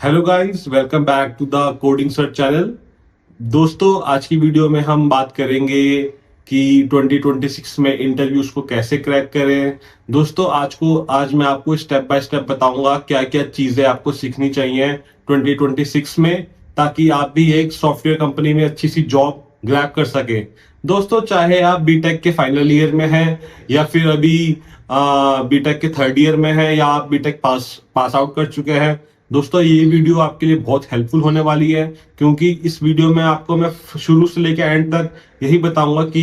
Hello guys, welcome back to the coding search channel. दोस्तों, आज की वीडियो में हम बात करेंगे कि 2026 में इंटरव्यूज को कैसे क्रैक करें। दोस्तों, आज मैं आपको स्टेप बाय स्टेप बताऊंगा क्या क्या चीजें आपको सीखनी चाहिए 2026 में, ताकि आप भी एक सॉफ्टवेयर कंपनी में अच्छी सी जॉब ग्रैब कर सके। दोस्तों, चाहे आप बीटेक के फाइनल ईयर में हैं या फिर अभी बीटेक के थर्ड ईयर में हैं या आप बीटेक पास आउट कर चुके हैं, दोस्तों ये वीडियो आपके लिए बहुत हेल्पफुल होने वाली है, क्योंकि इस वीडियो में आपको मैं शुरू से लेकर एंड तक यही बताऊंगा कि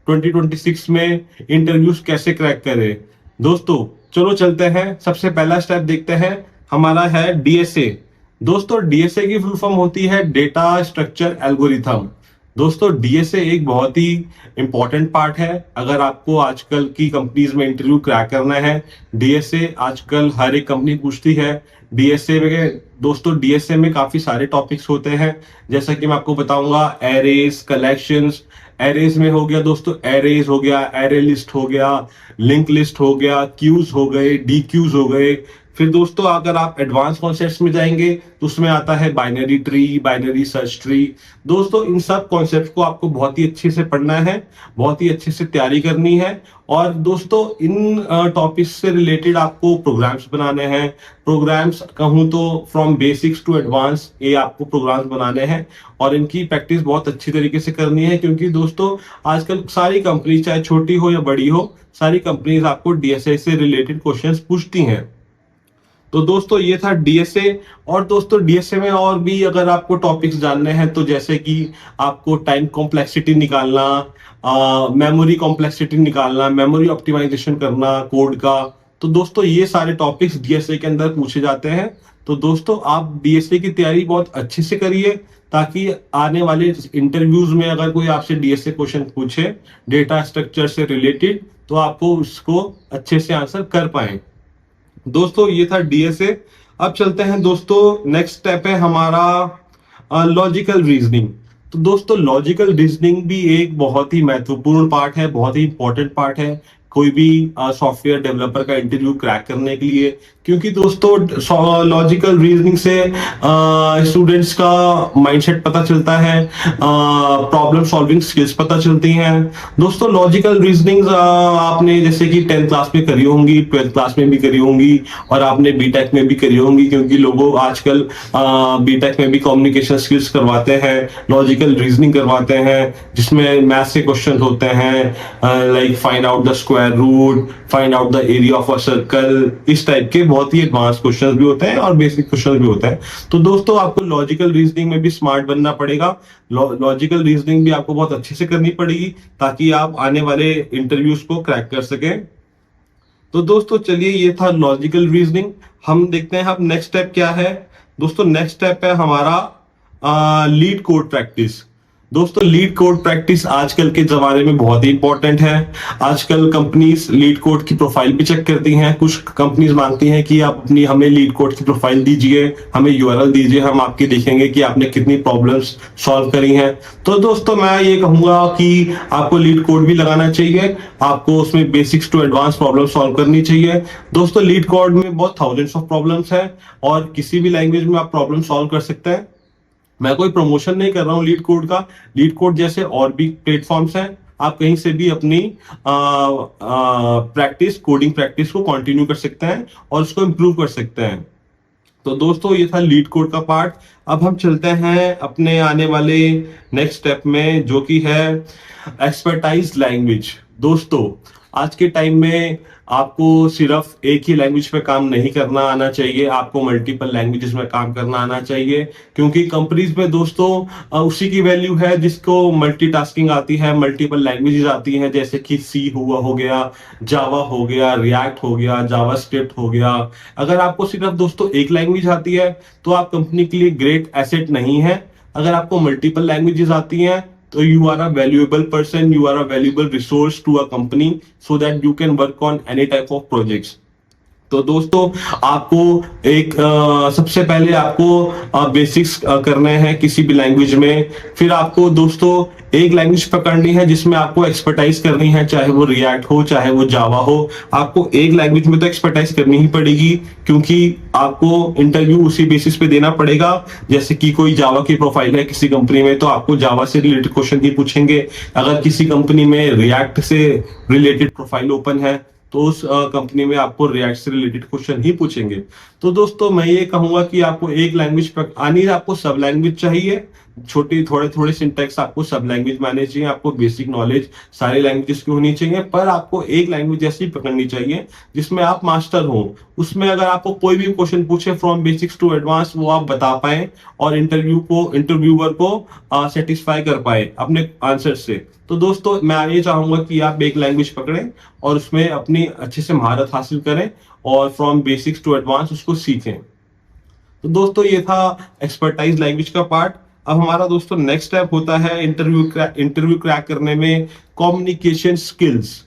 2026 में इंटरव्यूज कैसे क्रैक करें। दोस्तों चलो चलते हैं, सबसे पहला स्टेप देखते हैं, हमारा है डीएसए। दोस्तों डीएसए की फुल फॉर्म होती है डेटा स्ट्रक्चर एल्गोरिथम। दोस्तों डीएसए एक बहुत ही इंपॉर्टेंट पार्ट है अगर आपको आजकल की कंपनीज में इंटरव्यू क्रैक करना है। डीएसए आजकल हर एक कंपनी पूछती है। डीएसए में दोस्तों डीएसए में काफी सारे टॉपिक्स होते हैं, जैसा कि मैं आपको बताऊंगा एरेज, कलेक्शंस। एरेज में हो गया दोस्तों, एरेज हो गया, एरे लिस्ट हो गया, लिंक लिस्ट हो गया, क्यूज हो गए, डी क्यूज हो गए। फिर दोस्तों अगर आप एडवांस कॉन्सेप्ट्स में जाएंगे तो उसमें आता है binary tree, binary search tree. दोस्तों इन सब कॉन्सेप्ट को आपको बहुत ही अच्छे से पढ़ना है, बहुत ही अच्छे से तैयारी करनी है। और दोस्तों इन टॉपिक्स से रिलेटेड आपको प्रोग्राम्स बनाने हैं। प्रोग्राम्स कहूँ तो फ्रॉम बेसिक्स टू एडवांस ये आपको प्रोग्राम्स बनाने हैं और इनकी प्रैक्टिस बहुत अच्छी तरीके से करनी है, क्योंकि दोस्तों आजकल सारी कंपनी चाहे छोटी हो या बड़ी हो, सारी कंपनीज आपको डीएसए से रिलेटेड क्वेश्चंस पूछती हैं। तो दोस्तों ये था डीएसए। और दोस्तों डीएसए में और भी अगर आपको टॉपिक्स जानने हैं तो जैसे कि आपको टाइम कॉम्प्लेक्सिटी निकालना, मेमोरी कॉम्प्लेक्सिटी निकालना, मेमोरी ऑप्टिमाइजेशन करना कोड का, तो दोस्तों ये सारे टॉपिक्स डीएसए के अंदर पूछे जाते हैं। तो दोस्तों आप डीएसए की तैयारी बहुत अच्छे से करिए, ताकि आने वाले इंटरव्यूज में अगर कोई आपसे डीएसए क्वेश्चन पूछे डेटा स्ट्रक्चर से रिलेटेड, तो आपको उसको अच्छे से आंसर कर पाए। दोस्तों ये था डीएसए। अब चलते हैं दोस्तों, नेक्स्ट स्टेप है हमारा लॉजिकल रीजनिंग। तो दोस्तों लॉजिकल रीजनिंग भी एक बहुत ही महत्वपूर्ण पार्ट है, बहुत ही इंपॉर्टेंट पार्ट है कोई भी सॉफ्टवेयर डेवलपर का इंटरव्यू क्रैक करने के लिए, क्योंकि दोस्तों लॉजिकल रीजनिंग से स्टूडेंट्स का माइंडसेट पता चलता है, प्रॉब्लम सॉल्विंग स्किल्स पता चलती हैं। दोस्तों लॉजिकल रीजनिंग आपने जैसे कि 10th क्लास में करी होंगी, 12th क्लास में भी करी होंगी और आपने बीटेक में भी करी होंगी, क्योंकि लोगों आजकल बीटेक में भी कम्युनिकेशन स्किल्स करवाते हैं, लॉजिकल रीजनिंग करवाते हैं, जिसमें मैथ्स के क्वेश्चन होते हैं, like find out the square root, find out the area of a circle. इस टाइप के बहुत ही एडवांस क्वेश्चंस भी होते हैं और बेसिक क्वेश्चंस भी होते हैं। तो दोस्तों आपको लॉजिकल रीजनिंग में भी स्मार्ट बनना पड़ेगा। लॉजिकल रीजनिंग भी आपको बहुत अच्छे से करनी पड़ेगी, ताकि आप आने वाले इंटरव्यूज को क्रैक कर सकें। तो दोस्तों चलिए ये था लॉजिकल रीजनिंग। हम देखते हैं अब नेक्स्ट स्टेप क्या है। दोस्तों नेक्स्ट स्टेप है हमारा लीड कोड प्रैक्टिस। दोस्तों लीड कोड प्रैक्टिस आजकल के जमाने में बहुत ही इंपॉर्टेंट है। आजकल कंपनीज लीड कोड की प्रोफाइल भी चेक करती हैं। कुछ कंपनीज मांगती हैं कि आप अपनी हमें लीड कोड की प्रोफाइल दीजिए, हमें यूआरएल दीजिए, हम आपकी देखेंगे कि आपने कितनी प्रॉब्लम्स सॉल्व करी हैं। तो दोस्तों मैं ये कहूंगा कि आपको लीड कोड भी लगाना चाहिए, आपको उसमें basics to advance problem solve करनी चाहिए। दोस्तों लीड कोड में बहुत थाउजेंड्स ऑफ प्रॉब्लम्स हैं और किसी भी लैंग्वेज में आप प्रॉब्लम सॉल्व कर सकते हैं। मैं कोई प्रमोशन नहीं कर रहा हूँ लीड कोड का। लीड कोड जैसे और भी प्लेटफॉर्म्स हैं, आप कहीं से भी अपनी प्रैक्टिस, कोडिंग प्रैक्टिस को कंटिन्यू कर सकते हैं और उसको इम्प्रूव कर सकते हैं। तो दोस्तों ये था लीड कोड का पार्ट। अब हम चलते हैं अपने आने वाले नेक्स्ट स्टेप में, जो कि है एक्सपर्टाइज लैंग्वेज। दोस्तों आज के टाइम में आपको सिर्फ एक ही लैंग्वेज पे काम नहीं करना आना चाहिए, आपको मल्टीपल लैंग्वेजेस में काम करना आना चाहिए, क्योंकि कंपनीज में दोस्तों उसी की वैल्यू है जिसको मल्टीटास्किंग आती है, मल्टीपल लैंग्वेजेस आती हैं, जैसे कि सी हो गया, जावा हो गया, रिएक्ट हो गया, जावास्क्रिप्ट हो गया। अगर आपको सिर्फ दोस्तों एक लैंग्वेज आती है तो आप कंपनी के लिए ग्रेट एसेट नहीं है। अगर आपको मल्टीपल लैंग्वेजेस आती हैं तो you are a valuable person, you are a valuable resource to a company so that you can work on any type of projects. तो दोस्तों आपको एक सबसे पहले आपको बेसिक्स करने हैं किसी भी लैंग्वेज में, फिर आपको दोस्तों एक लैंग्वेज पकड़नी है जिसमें आपको एक्सपर्टाइज करनी है, चाहे वो रिएक्ट हो चाहे वो जावा हो। आपको एक लैंग्वेज में तो एक्सपर्टाइज करनी ही पड़ेगी, क्योंकि आपको इंटरव्यू उसी बेसिस पे देना पड़ेगा। जैसे कि कोई जावा की प्रोफाइल है किसी कंपनी में, तो आपको जावा से रिलेटेड क्वेश्चन ही पूछेंगे। अगर किसी कंपनी में रिएक्ट से रिलेटेड प्रोफाइल ओपन है तो उस कंपनी में आपको रिएक्ट से रिलेटेड क्वेश्चन ही पूछेंगे। तो दोस्तों मैं ये कहूंगा कि आपको एक लैंग्वेज आनी है, आपको सब लैंग्वेज चाहिए, छोटी थोड़े थोड़े सिंटेक्स आपको सब लैंग्वेज में आने चाहिए, आपको बेसिक नॉलेज सारे लैंग्वेजेस की होनी चाहिए, पर आपको एक लैंग्वेज ऐसी पकड़नी चाहिए जिसमें आप मास्टर हो। उसमें अगर आपको कोई भी क्वेश्चन पूछे फ्रॉम बेसिक्स टू एडवांस, वो आप बता पाए और इंटरव्यूअर को सेटिस्फाई कर पाए अपने आंसर से। तो दोस्तों मैं ये चाहूंगा कि आप एक लैंग्वेज पकड़ें और उसमें अपनी अच्छे से महारत हासिल करें और फ्रॉम बेसिक्स टू एडवांस उसको सीखें। तो दोस्तों ये था एक्सपर्टाइज लैंग्वेज का पार्ट। अब हमारा दोस्तों नेक्स्ट स्टेप होता है इंटरव्यू क्रैक करने में कम्युनिकेशन स्किल्स।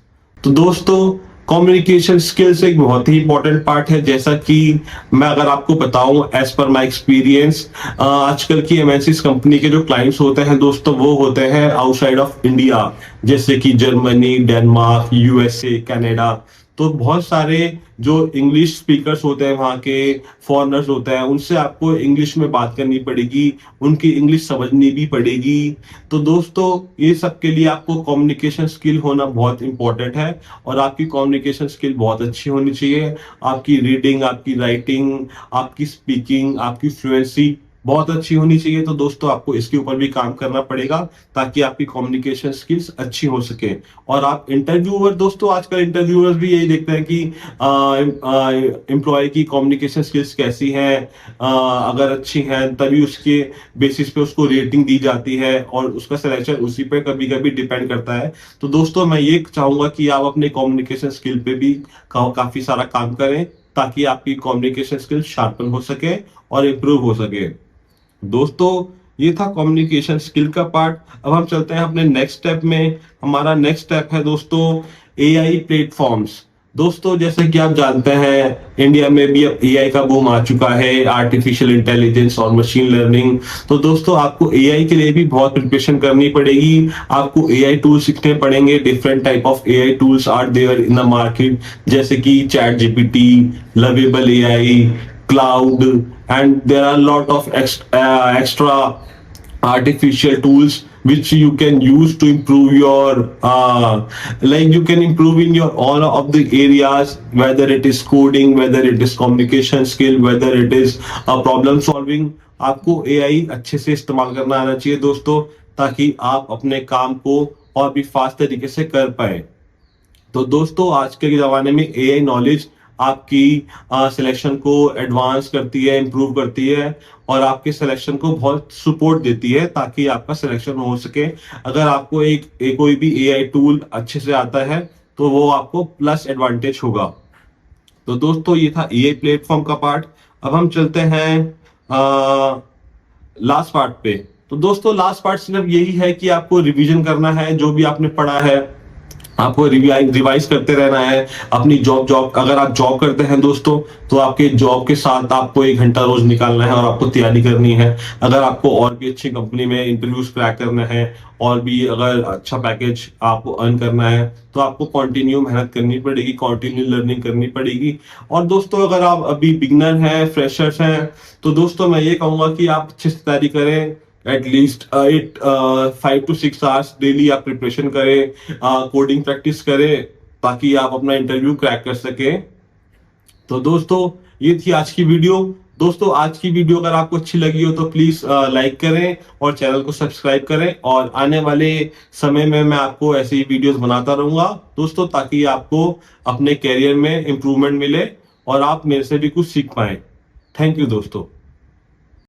तो दोस्तों कम्युनिकेशन स्किल्स एक बहुत ही इंपॉर्टेंट पार्ट है। जैसा कि मैं अगर आपको बताऊं एज पर माय एक्सपीरियंस, आजकल की एमएनसीज कंपनी के जो क्लाइंट्स होते हैं दोस्तों, वो होते हैं आउटसाइड ऑफ इंडिया, जैसे कि जर्मनी, डेनमार्क, यूएसए, कनाडा। तो बहुत सारे जो इंग्लिश स्पीकर्स होते हैं, वहाँ के फॉरेनर्स होते हैं, उनसे आपको इंग्लिश में बात करनी पड़ेगी, उनकी इंग्लिश समझनी भी पड़ेगी। तो दोस्तों ये सब के लिए आपको कम्युनिकेशन स्किल होना बहुत इंपॉर्टेंट है और आपकी कम्युनिकेशन स्किल बहुत अच्छी होनी चाहिए। आपकी रीडिंग, आपकी राइटिंग, आपकी स्पीकिंग, आपकी फ्लुएंसी बहुत अच्छी होनी चाहिए। तो दोस्तों आपको इसके ऊपर भी काम करना पड़ेगा ताकि आपकी कम्युनिकेशन स्किल्स अच्छी हो सके। और आप इंटरव्यूअर, दोस्तों आजकल इंटरव्यूअर्स भी यही देखते हैं कि एम्प्लॉय की कम्युनिकेशन स्किल्स कैसी है, अगर अच्छी है तभी उसके बेसिस पे उसको रेटिंग दी जाती है और उसका सिलेक्शन उसी पे कभी कभी डिपेंड करता है। तो दोस्तों मैं ये चाहूंगा कि आप अपने कम्युनिकेशन स्किल पे भी काफी सारा काम करें ताकि आपकी कम्युनिकेशन स्किल शार्पन हो सके और इम्प्रूव हो सके। दोस्तों ये था कम्युनिकेशन स्किल का पार्ट। अब हम चलते हैं अपने नेक्स्ट स्टेप में। हमारा नेक्स्ट स्टेप है दोस्तों एआई प्लेटफॉर्म्स। दोस्तों जैसे कि आप जानते हैं इंडिया में भी अब एआई का बूम आ चुका है, आर्टिफिशियल इंटेलिजेंस और मशीन लर्निंग। तो दोस्तों आपको एआई के लिए भी बहुत प्रिपरेशन करनी पड़ेगी। आपको एआई टूल सीखने पड़ेंगे। Different type of AI tools are there in the market, जैसे कि chat GPT, lovable AI, Claude, and there are a lot of extra artificial tools which you can use to improve your you can improve in your all of the areas, whether it is coding, whether it is communication skill, whether it is problem solving। आपको AI अच्छे से इस्तेमाल करना आना चाहिए दोस्तों, ताकि आप अपने काम को और भी फास्ट तरीके से कर पाए। तो दोस्तों आज के जमाने में एआई नॉलेज आपकी सिलेक्शन को एडवांस करती है, इंप्रूव करती है और आपके सिलेक्शन को बहुत सपोर्ट देती है ताकि आपका सिलेक्शन हो सके। अगर आपको कोई भी एआई टूल अच्छे से आता है तो वो आपको प्लस एडवांटेज होगा। तो दोस्तों ये था एआई प्लेटफॉर्म का पार्ट। अब हम चलते हैं लास्ट पार्ट पे। तो दोस्तों लास्ट पार्ट सिर्फ यही है कि आपको रिवीजन करना है, जो भी आपने पढ़ा है आपको रिवाइज करते रहना है। अपनी जॉब अगर आप जॉब करते हैं दोस्तों, तो आपके जॉब के साथ आपको 1 घंटा रोज निकालना है और आपको तैयारी करनी है। अगर आपको और भी अच्छी कंपनी में इंटरव्यूज क्रैक करना है और भी अगर अच्छा पैकेज आपको अर्न करना है, तो आपको कंटिन्यू मेहनत करनी पड़ेगी, कंटिन्यू लर्निंग करनी पड़ेगी। और दोस्तों अगर आप अभी बिगनर हैं, फ्रेशर्स हैं, तो दोस्तों मैं ये कहूंगा कि आप अच्छे से तैयारी करें। एटलीस्ट 5 to 6 आवर्स डेली आप प्रिपरेशन करें, कोडिंग प्रैक्टिस करें ताकि आप अपना इंटरव्यू क्रैक कर सके। तो दोस्तों ये थी आज की वीडियो। दोस्तों आज की वीडियो अगर आपको अच्छी लगी हो तो प्लीज लाइक करें और चैनल को सब्सक्राइब करें, और आने वाले समय में मैं आपको ऐसे ही वीडियोस बनाता रहूंगा दोस्तों, ताकि आपको अपने कैरियर में इंप्रूवमेंट मिले और आप मेरे से भी कुछ सीख पाए। थैंक यू दोस्तों।